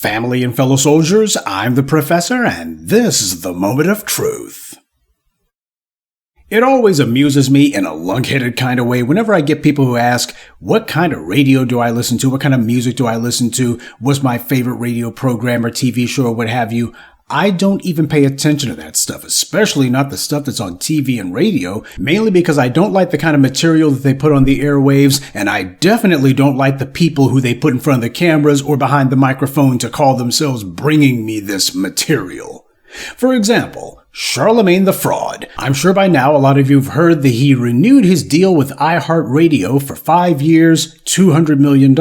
Family and fellow soldiers, I'm the Professor, and this is the Moment of Truth. It always amuses me in a lug-headed kind of way whenever I get people who ask, what kind of radio do I listen to? What kind of music do I listen to? What's my favorite radio program or TV show or what have you? I don't even pay attention to that stuff, especially not the stuff that's on TV and radio, mainly because I don't like the kind of material that they put on the airwaves, and I definitely don't like the people who they put in front of the cameras or behind the microphone to call themselves bringing me this material. For example, Charlamagne the Fraud. I'm sure by now a lot of you have heard that he renewed his deal with iHeartRadio for 5 years, $200 million.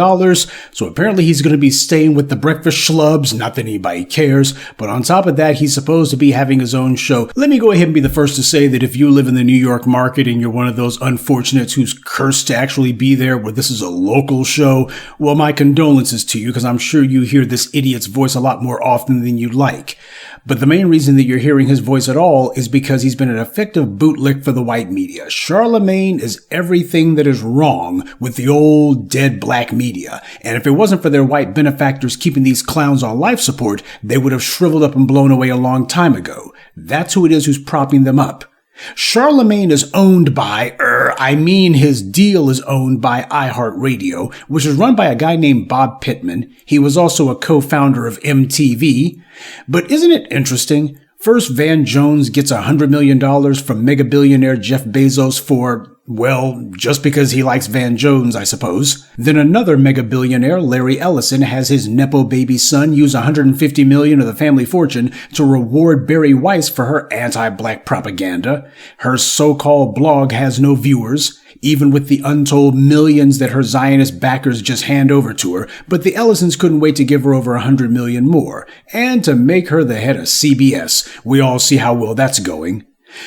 So apparently he's going to be staying with the breakfast schlubs, not that anybody cares. But on top of that, he's supposed to be having his own show. Let me go ahead and be the first to say that if you live in the New York market and you're one of those unfortunates who's cursed to actually be there where this is a local show, well, my condolences to you because I'm sure you hear this idiot's voice a lot more often than you'd like. But the main reason that you're hearing his voice at all is because he's been an effective bootlick for the white media. Charlamagne is everything that is wrong with the old dead black media. And if it wasn't for their white benefactors keeping these clowns on life support, they would have shriveled up and blown away a long time ago. That's who it is who's propping them up. Charlamagne is owned by, his deal is owned by iHeartRadio, which is run by a guy named Bob Pittman. He was also a co-founder of MTV. But isn't it interesting? First, Van Jones gets $100 million from mega billionaire Jeff Bezos for, well, just because he likes Van Jones, I suppose. Then another mega billionaire, Larry Ellison, has his Nepo baby son use $150 million of the family fortune to reward Bari Weiss for her anti-black propaganda. Her so-called blog has no viewers, even with the untold millions that her Zionist backers just hand over to her, but the Ellisons couldn't wait to give her over $100 million more, and to make her the head of CBS. We all see how well that's going.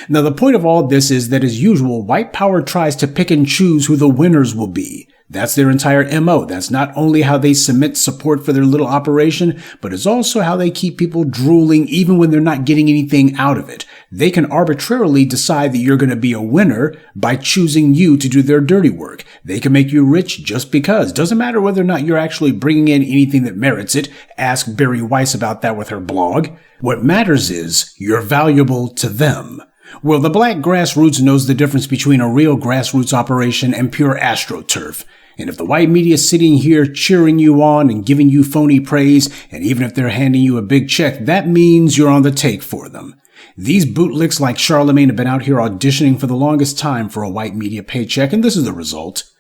Now, the point of all this is that, as usual, white power tries to pick and choose who the winners will be. That's their entire MO. That's not only how they cement support for their little operation, but it's also how they keep people drooling even when they're not getting anything out of it. They can arbitrarily decide that you're going to be a winner by choosing you to do their dirty work. They can make you rich just because. Doesn't matter whether or not you're actually bringing in anything that merits it. Ask Bari Weiss about that with her blog. What matters is you're valuable to them. Well, the black grassroots knows the difference between a real grassroots operation and pure astroturf. And if the white media is sitting here cheering you on and giving you phony praise, and even if they're handing you a big check, that means you're on the take for them. These bootlicks like Charlamagne have been out here auditioning for the longest time for a white media paycheck, and this is the result.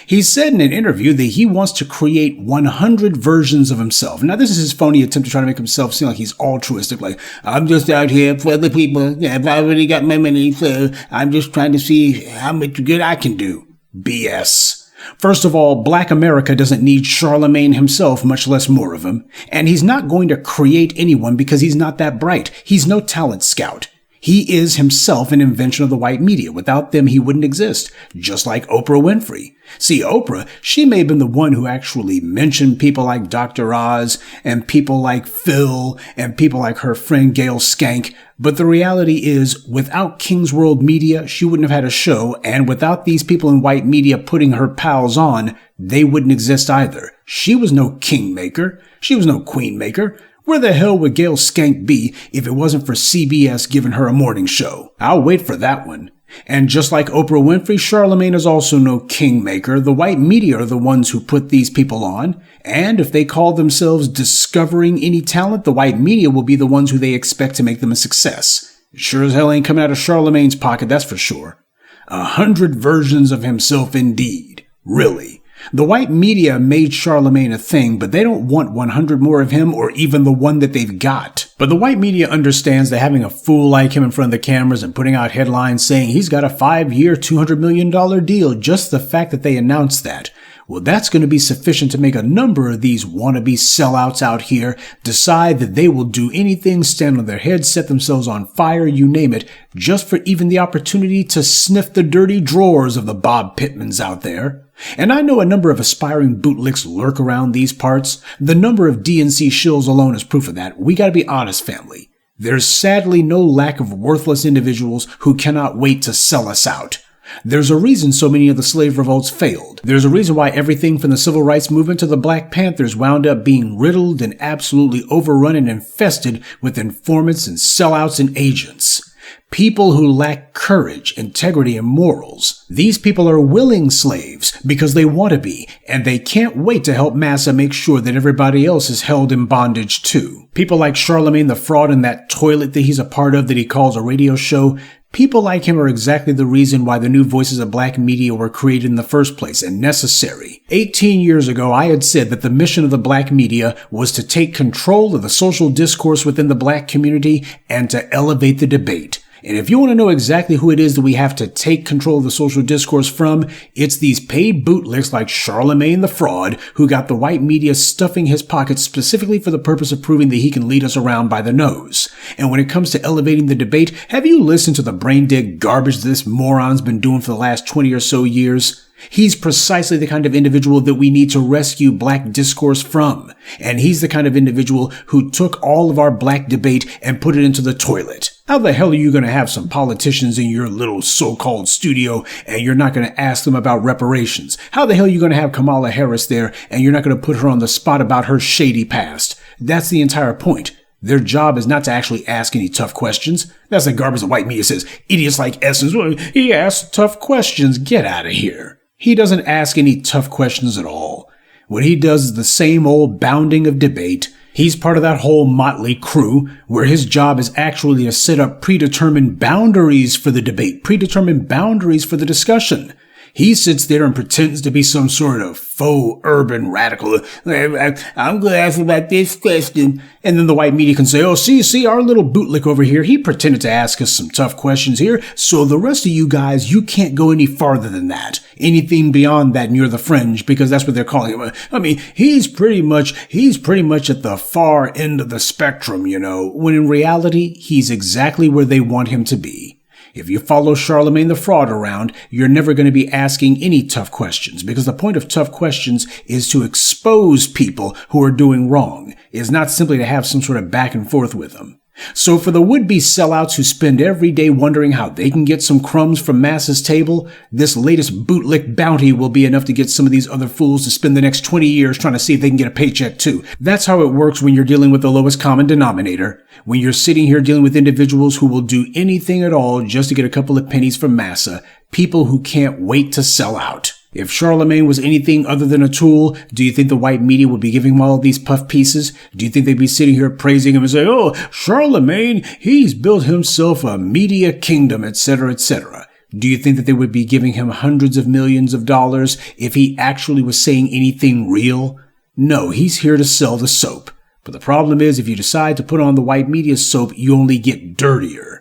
He said in an interview that he wants to create 100 versions of himself. Now, this is his phony attempt to try to make himself seem like he's altruistic, like, I'm just out here for other people. Yeah, I've already got my money, so I'm just trying to see how much good I can do. BS. First of all, Black America doesn't need Charlamagne himself, much less more of him. And he's not going to create anyone because he's not that bright. He's no talent scout. He is himself an invention of the white media. Without them, he wouldn't exist. Just like Oprah Winfrey. See, Oprah, she may have been the one who actually mentioned people like Dr. Oz and people like Phil and people like her friend Gail Skank. But the reality is, without King's World Media, she wouldn't have had a show. And without these people in white media putting her pals on, they wouldn't exist either. She was no kingmaker. She was no queenmaker. Where the hell would Gail Skank be if it wasn't for CBS giving her a morning show? I'll wait for that one. And just like Oprah Winfrey, Charlamagne is also no kingmaker. The white media are the ones who put these people on. And if they call themselves discovering any talent, the white media will be the ones who they expect to make them a success. It sure as hell ain't coming out of Charlamagne's pocket, that's for sure. 100 versions of himself indeed. Really. The white media made Charlamagne a thing, but they don't want 100 more of him or even the one that they've got. But the white media understands that having a fool like him in front of the cameras and putting out headlines saying he's got a 5-year, $200 million deal, just the fact that they announced that, well, that's going to be sufficient to make a number of these wannabe sellouts out here decide that they will do anything, stand on their heads, set themselves on fire, you name it, just for even the opportunity to sniff the dirty drawers of the Bob Pittmans out there. And I know a number of aspiring bootlicks lurk around these parts. The number of DNC shills alone is proof of that. We gotta be honest, family. There's sadly no lack of worthless individuals who cannot wait to sell us out. There's a reason so many of the slave revolts failed. There's a reason why everything from the civil rights movement to the Black Panthers wound up being riddled and absolutely overrun and infested with informants and sellouts and agents. People who lack courage, integrity, and morals. These people are willing slaves because they want to be, and they can't wait to help Massa make sure that everybody else is held in bondage too. People like Charlamagne the Fraud and that toilet that he's a part of that he calls a radio show. People like him are exactly the reason why the new voices of black media were created in the first place and necessary. 18 years ago, I had said that the mission of the black media was to take control of the social discourse within the black community and to elevate the debate. And if you want to know exactly who it is that we have to take control of the social discourse from, it's these paid bootlicks like Charlamagne the Fraud, who got the white media stuffing his pockets specifically for the purpose of proving that he can lead us around by the nose. And when it comes to elevating the debate, have you listened to the brain-dead garbage this moron's been doing for the last 20 or so years? He's precisely the kind of individual that we need to rescue black discourse from. And he's the kind of individual who took all of our black debate and put it into the toilet. How the hell are you going to have some politicians in your little so-called studio and you're not going to ask them about reparations? How the hell are you going to have Kamala Harris there and you're not going to put her on the spot about her shady past? That's the entire point. Their job is not to actually ask any tough questions. That's the garbage the white media says. Idiots like Essence, well, he asks tough questions. Get out of here. He doesn't ask any tough questions at all. What he does is the same old bounding of debate. He's part of that whole motley crew where his job is actually to set up predetermined boundaries for the debate, predetermined boundaries for the discussion. He sits there and pretends to be some sort of faux urban radical. I'm going to ask about this question. And then the white media can say, oh, see, our little bootlick over here, he pretended to ask us some tough questions here. So the rest of you guys, you can't go any farther than that. Anything beyond that, and you're the fringe, because that's what they're calling him. I mean, he's pretty much at the far end of the spectrum, when in reality, he's exactly where they want him to be. If you follow Charlamagne the Fraud around, you're never going to be asking any tough questions, because the point of tough questions is to expose people who are doing wrong. It's not simply to have some sort of back and forth with them. So for the would-be sellouts who spend every day wondering how they can get some crumbs from Massa's table, this latest bootlick bounty will be enough to get some of these other fools to spend the next 20 years trying to see if they can get a paycheck too. That's how it works when you're dealing with the lowest common denominator. When you're sitting here dealing with individuals who will do anything at all just to get a couple of pennies from Massa, people who can't wait to sell out. If Charlamagne was anything other than a tool, do you think the white media would be giving him all of these puff pieces? Do you think they'd be sitting here praising him and saying, oh, Charlamagne, he's built himself a media kingdom, etc., etc.? Do you think that they would be giving him hundreds of millions of dollars if he actually was saying anything real? No, he's here to sell the soap. But the problem is, if you decide to put on the white media's soap, you only get dirtier.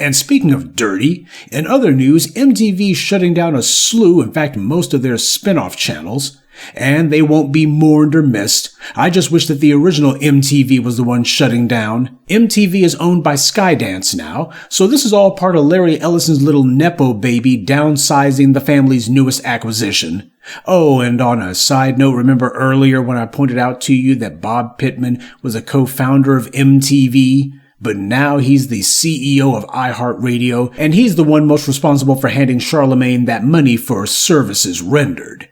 And speaking of dirty, in other news, MTV's shutting down a slew, in fact, most of their spin-off channels, and they won't be mourned or missed. I just wish that the original MTV was the one shutting down. MTV is owned by Skydance now, so this is all part of Larry Ellison's little Nepo baby downsizing the family's newest acquisition. Oh, and on a side note, remember earlier when I pointed out to you that Bob Pittman was a co-founder of MTV? But now he's the CEO of iHeartRadio, and he's the one most responsible for handing Charlamagne that money for services rendered.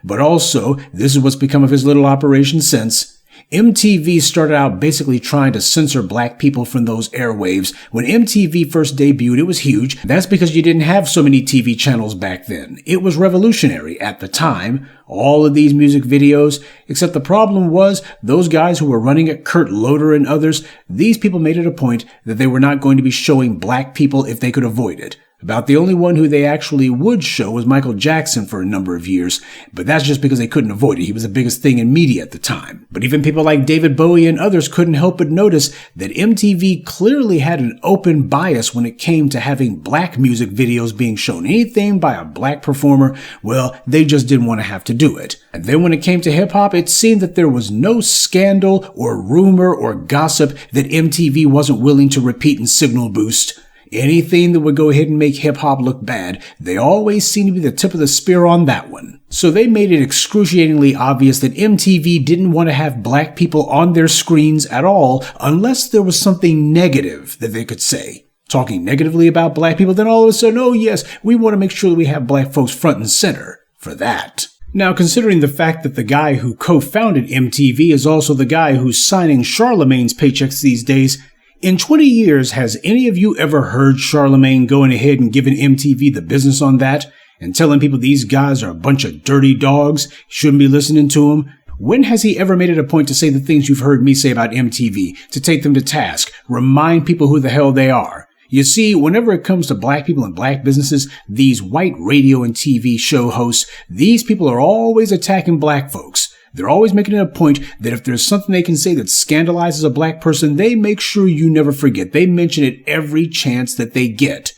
But also, this is what's become of his little operation since. MTV started out basically trying to censor black people from those airwaves. When MTV first debuted, it was huge. That's because you didn't have so many TV channels back then. It was revolutionary at the time. All of these music videos, except the problem was those guys who were running it, Kurt Loder and others, these people made it a point that they were not going to be showing black people if they could avoid it. About the only one who they actually would show was Michael Jackson for a number of years, but that's just because they couldn't avoid it. He was the biggest thing in media at the time. But even people like David Bowie and others couldn't help but notice that MTV clearly had an open bias when it came to having black music videos being shown. Anything by a black performer, well, they just didn't want to have to do it. And then when it came to hip-hop, it seemed that there was no scandal or rumor or gossip that MTV wasn't willing to repeat and signal boost. Anything that would go ahead and make hip-hop look bad, they always seem to be the tip of the spear on that one. So they made it excruciatingly obvious that MTV didn't want to have black people on their screens at all unless there was something negative that they could say. talking negatively about black people, then all of a sudden, oh yes, we want to make sure that we have black folks front and center for that. Now, considering the fact that the guy who co-founded MTV is also the guy who's signing Charlamagne's paychecks these days, in 20 years, has any of you ever heard Charlamagne going ahead and giving MTV the business on that and telling people these guys are a bunch of dirty dogs, shouldn't be listening to them? When has he ever made it a point to say the things you've heard me say about MTV, to take them to task, remind people who the hell they are? You see, whenever it comes to black people and black businesses, these white radio and TV show hosts, these people are always attacking black folks. They're always making it a point that if there's something they can say that scandalizes a black person, they make sure you never forget. They mention it every chance that they get.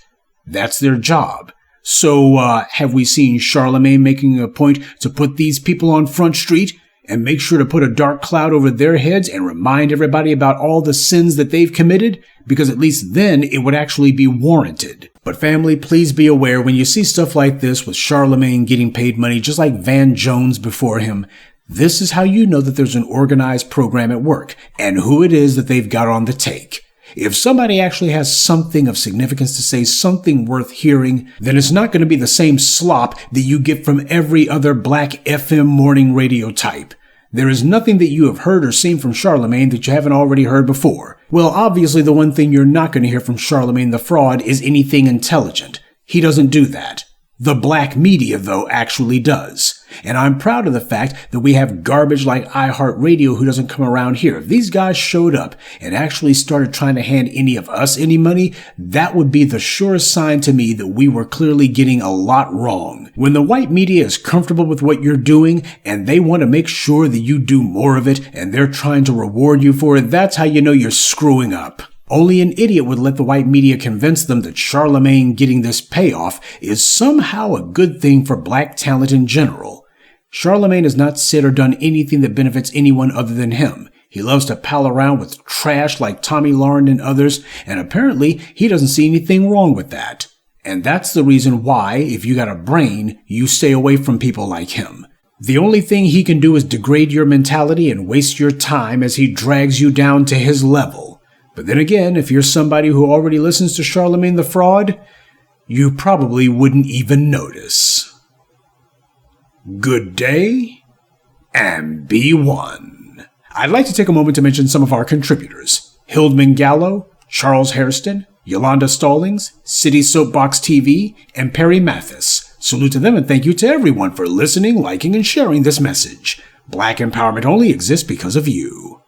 That's their job. So, have we seen Charlamagne making a point to put these people on Front Street and make sure to put a dark cloud over their heads and remind everybody about all the sins that they've committed? Because at least then it would actually be warranted. But family, please be aware when you see stuff like this with Charlamagne getting paid money just like Van Jones before him, this is how you know that there's an organized program at work and who it is that they've got on the take. If somebody actually has something of significance to say, something worth hearing, then it's not going to be the same slop that you get from every other black FM morning radio type. There is nothing that you have heard or seen from Charlamagne that you haven't already heard before. Well, obviously the one thing you're not going to hear from Charlamagne the Fraud is anything intelligent. He doesn't do that. The black media, though, actually does. And I'm proud of the fact that we have garbage like iHeartRadio who doesn't come around here. If these guys showed up and actually started trying to hand any of us any money, that would be the surest sign to me that we were clearly getting a lot wrong. When the white media is comfortable with what you're doing and they want to make sure that you do more of it and they're trying to reward you for it, that's how you know you're screwing up. Only an idiot would let the white media convince them that Charlamagne getting this payoff is somehow a good thing for black talent in general. Charlamagne has not said or done anything that benefits anyone other than him. He loves to pal around with trash like Tommy Lauren and others, and apparently he doesn't see anything wrong with that. And that's the reason why, if you got a brain, you stay away from people like him. The only thing he can do is degrade your mentality and waste your time as he drags you down to his level. But then again, if you're somebody who already listens to Charlamagne the Fraud, you probably wouldn't even notice. Good day, and be one. I'd like to take a moment to mention some of our contributors. Hildman Gallo, Charles Hairston, Yolanda Stallings, City Soapbox TV, and Perry Mathis. Salute to them and thank you to everyone for listening, liking, and sharing this message. Black empowerment only exists because of you.